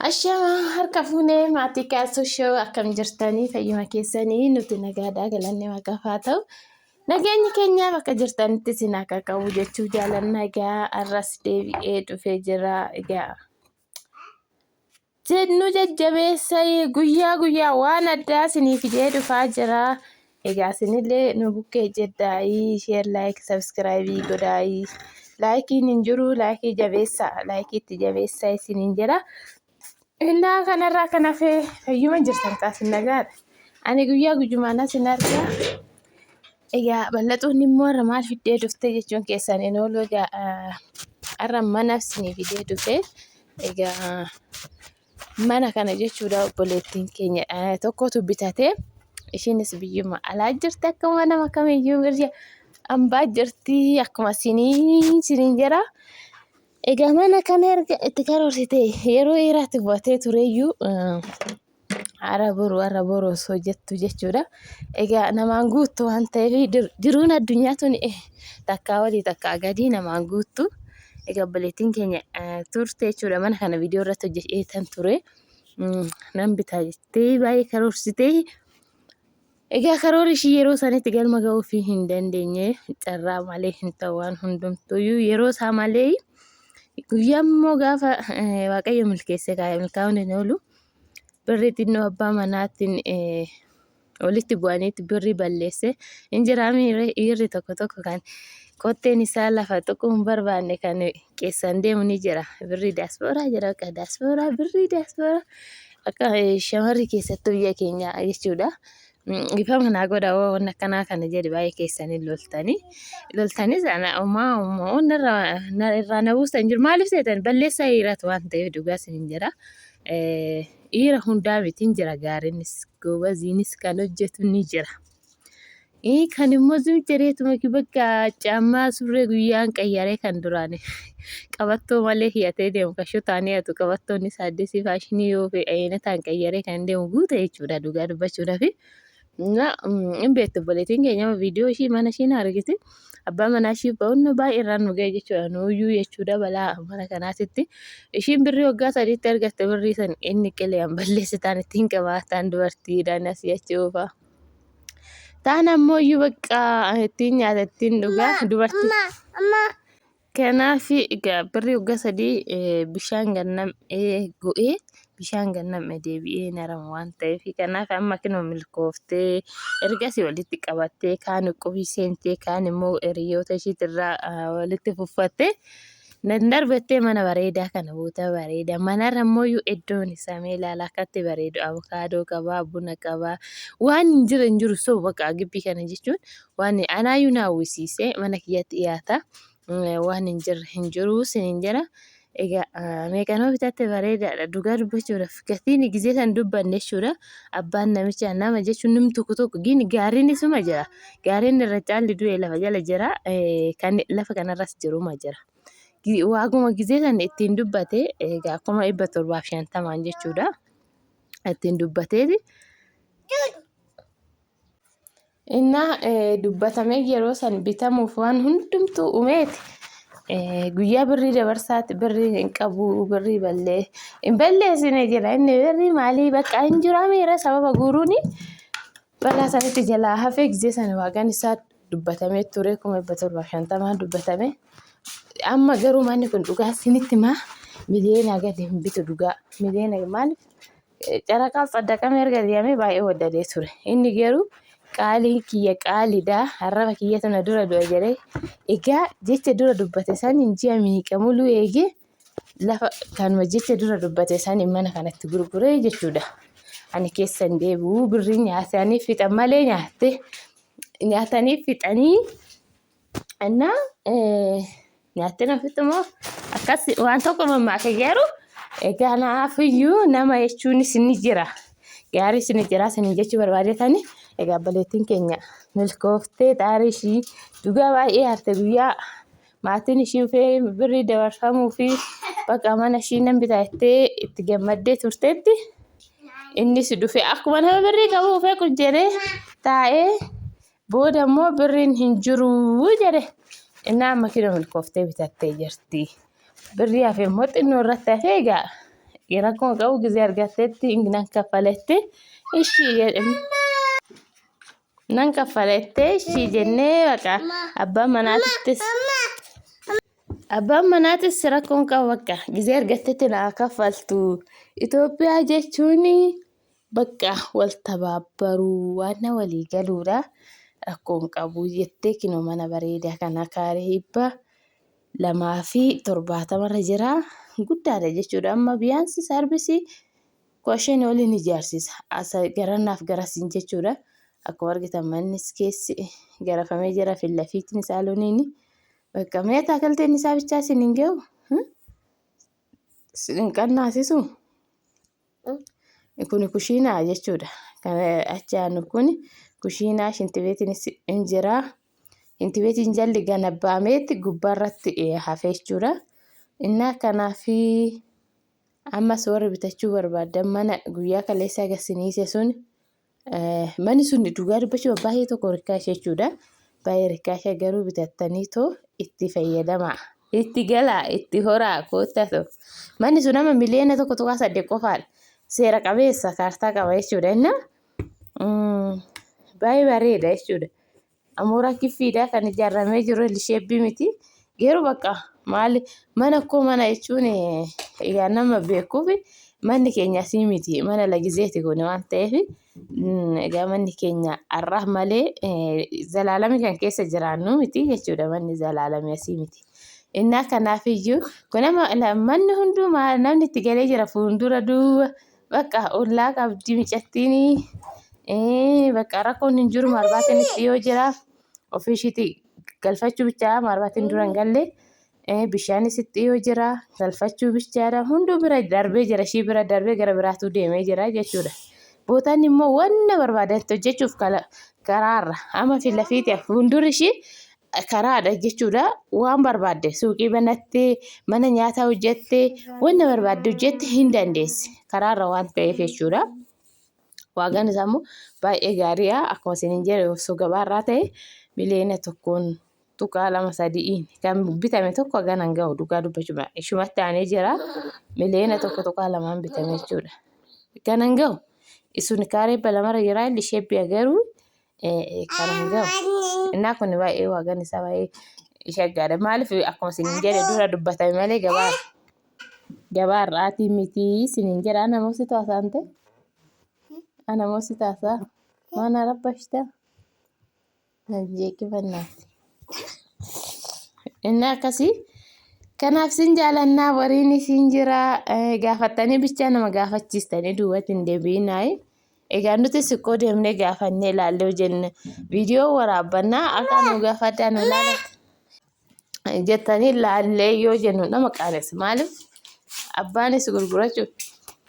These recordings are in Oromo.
Ashama harka fuunee maatii kaasuu shoo akkam jirtanii fayyuma keessanii nuti nagaadhaa galanne waaqaaf haa ta'u. Nageenyi keenya bakka jirtanitti isin akka qabu jechuu jaalanna egaa arras deebi'ee dhufee jira egaa. Jennu jajjabeessa guyyaa waan addaa isinii fidee dhufaa jira. Egaa isinillee nu bukkee jedhaayii sheer laayik sabskiraaybii godhaayii. Laayikiin hin jiru laayikii jabeessa laayikiitti jabeessa isiniin jedha. Innaa kanarraa kan hafe fayyuma jirtan taasisan nagaadha. Ani guyyaa guyyumaan asin argaa. Egaa bal'atuun immoo irra maal fiddee dhuftee jechuun keessan hin oolu egaa har'a mana isinii fidee dhufe. Egaa mana kana jechuudha obboleettiin keenya tokkotu bitate. Ishiinis biyyuma alaa jirti akkuma nama kamiyyuu hambaa jirti akkuma isiniin jira. Egaa mana kana erga itti karoorsite yeroo dheeraatti bu'atee tureyyuu har'a boru osoo jettu jechuudha. Egaa namaan guuttu waan ta'eef jiruun addunyaa tun takkaa olii takkaa gadii namaan guuttu. Egaa obboleettiin keenya turte jechuudha mana kana viidiyoo irratti hojjetan ture. Nan bitaa jettee baay'ee karoorsitee. Egaa karoora ishii yeroo sanitti galma ga'uu fi hin dandeenye carraa malee hin ta'u waan hundumtuyyuu yeroo isaa malee. Guyyaa immoo gaafa waaqayyo milkeesse milkaa'uun hin oolu birri xinnoo abbaa manaatiin walitti bu'aniitti birri balleesse hin jiraame dhiirri tokko kan qotteen isaa lafa tokko hin barbaanne kan keessan deemu ni jira. Birri daaspooraa jira akka daaspooraa birri daaspooraa akka shamarri keessattuu biyya keenya jechuudha. Ifa manaa godha waan akkanaa kana jedhi baay'ee keessanii loltanii sana irraa na buusan jiru maaliif seetan balleessaa dhiiraatu waan ta'eef dhugaa isin jira. Dhiira hundaa miti hin jira gaariinis goobaziinis kan hojjetu ni jira. Kan immoo jedheetuma bakka caammaa surree guyyaan qayyaree kan duraan qabattoo malee hiyatee deemu kan shotaanii hatu qabattoonni saaddesii faashinii yoo ta'an qayyaree kan deemu guuta jechuudha dhugaa dubbachuudhaaf. Hin beektu obboleettiin keenya viidiyoo ishii mana ishiin argite abbaa manaa ishii ba'uun baay'ee irraan nu ga'e jechuudha nuuyyuu jechuudha balaa mana kanaatitti ishiin birrii waggaa sadiitti argatte birrii san inni qileen balleessitaan ittiin qabaatan dubartiidhaan asii achi oofaa. Taan ammoo iyyuu bakka ittiin nyaata ittiin dhugaa dubartii. Kanaaf egaa birrii waggaa sadii bishaan gannam'ee go'ee. Bishaan gannam'ee deebi'ee narama waan ta'eef kanaaf amma kinoo milkooftee ergasii walitti qabattee kaan qubii seentee kaan immoo hiriyoota ishiitirraa walitti fuffattee nan darbattee mana bareedaa kana buuta bareeda manarra immoo iddoon isaa meelaalaa akkatti bareedu abukaadoo qabaa buna qabaa waan hin jiru soo bakka gibbii kana jechuun waan anaayyuu na hawwisiise mana kiyyatti dhiyaata waan hin jiru siniin jira. Egaa meeqanoo bitatte bareedaadha dhugaa dubbachuudhaaf gatiin gizee kan dubbanne jechuudha. Abbaan namicha nama jechuun namni tokko gaariin isuma jira. Gaariin irra caalli du'e lafa jala jira. Kan lafa kanarras jiruma jira. Waaguma gizee kan ittiin dubbate egaa akkuma 750 jechuudha. Ittiin dubbateeti. Innaa dubbatamee yeroo san bitamuuf waan hundumtuu uumeeti. Guyyaa birrii dabarsaatti birrii hin qabu birrii hin balleessine jira inni birrii maalii bakka hin jiraameera sababa guuruuni balaa sanitti jalaa hafee gizee sana waaqaan isaa dubbatamee ture 750 dubbatame. Amma garuu manni kun dhugaa isinitti himaa miliyoona gadi hin bitu dhugaa miliyoona maaliif caraqaaf saddaqamee erga deemee baay'ee waddadee ture inni garuu. Qaalii kiyya qaaliidhaa harraba kiyya tana dura du'a jedhee egaa jecha dura dubbate san hin ji'a miiqamulu eegee lafa kanuma jecha dura dubbate san mana kanatti gurguree jechuudha. Ani keessan deebi'uu birrii nyaatanii fixan malee nyaatanii fixanii annaa nyaattee na fixumoo akkas waan tokko mammaake garuu egaa naafiyyuu nama jechuunis ni jira. Gaarii isin jira isin jechuu barbaadetanii egaa obboleettiin keenya milkooftee xaarii ishii dhugaa baay'ee harte guyyaa maatiin ishii birrii dabarfamuu fi bakka mana ishii nan bitaa jettee itti gammaddee turteetti innis dhufe akkuma nama birrii qabu dhufee kujeree taa'ee booda immoo birriin hin jiru jedhe innaan makiina milkooftee bitattee jirti. Birrii hafe immoo xinnoo irratti hafee egaa rakkoo qabu gisee argattetti nan kaffaletti ishii jedhani. Nan kaffalette ishii jennee baqa abbaan manaatis rakkoon qabu bakka gisee argattetti naa kaffaltu. Itoophiyaa jechuun bakka wal tabaabbaruu waan walii galuudha. Rakkoon qabu jettee kinoo mana bareedaa kana kaaree 270 jira. Guddaadha jechuudha. Amma biyaansi saarbisii kosheen waliin ijaarsisa. Asa garannaaf garasiin jechuudha. Akkuma argitan mannis keessi garafamee jira. Fillafiitiin saalooniin bakka meetaa kalteen isaa bichaa siniin gahu sin qannaasisu. Kun kushiinaa jechuudha. Kan achi aanu kun kushiinaa shintibeetiinis hin jira. Shintibeetiin jalli ganabaameetti gubbaarratti hafee jechuudha. Innaa kanaafi ammas warri bitachuu barbaadan mana guyyaa kaleessaa agarsiise sun manni sun dhugaa dubbachuu baay'ee tokko rikkaasha jechuudha. Baay'ee rikkaasha garuu bitattanii too itti fayyadamaa. Itti galaa itti horaa koottatu. Manni sun amma miliyoona 1.8 qofaadha. Seera qabeessa kaartaa qaba jechuudha. Innaa baay'ee bareeda jechuudha. Amoora kiffiidhaa kan ijaaramee jiru lisheebbii miti. Garuu bakka maali mana koo mana jechuun egaa nama beekuuf manni keenya asii miti. Mana lagizeeti kun waan ta'eef egaa manni keenya arraa malee zalaalamii kan keessa jiraannu miti jechuudha. Manni zalaalamii asii miti. Innaa kanaafiyyuu kun manni hundumaa namni itti galee jira fuuldura duuba bakka ollaa qabdi micattiini. Bakka rakkoon hin jiru marbaatiin itti yoo jira ofiishiitti galfachuu bichaa marbaatiin dura hin galle bishaanis itti yoo jira galfachuu bichaadha hunduu bira darbee jira shii bira darbee gara biraatu deemee jira jechuudha. Bootaan immoo wanna barbaadan hojjechuuf karaarra amma fillafiiti fuuldurri ishii karaadha jechuudha. Waan barbaadde suuqii banattee mana nyaataa hojjettee wanna barbaadde hojjette hin dandeessi karaarra waan ta'eef jechuudha. Waagaan isaa immoo baay'ee gaariidha. Akkuma isiniin jedhe osoo gabaarraa ta'e miliyoona 1.2 kan bitame tokko ganan gahu dhugaa dubbachuu ishumatti aanee jira. Miliyoona 1.2 bitame jechuudha. Ganan gahu isun kaaree balamarra jira lisheebbii garuu kanan gahu. Innaa kun baay'ee waagaan isaa baay'ee shaggaadha. Maaliif akkuma isiniin jedhe dura dubbatame malee gabaarraatii miti isiniin jedha. Namoota taasaan ta'e. Ana mosi taasa mana rabbashta najjeeki fannaati. Innaa akkasii kanaaf sin jaalannaa wariin isin jira gaafattanii bichaa nama gaafachiistanii duubatti hin deebiinaayi. Egaa nuti siqqoo deemnee gaafannee ilaallee jenne viidiyoo waraabbannaa akka nu gaafadhaan ilaalaa jettanii ilaallee yoo jennu nama qaanes maaliif abbaanis gurgurachuuf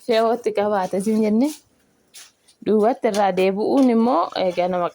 fe'ootti qabaate sin jenne. Duubatti irraa deebi'uun immoo egaa nama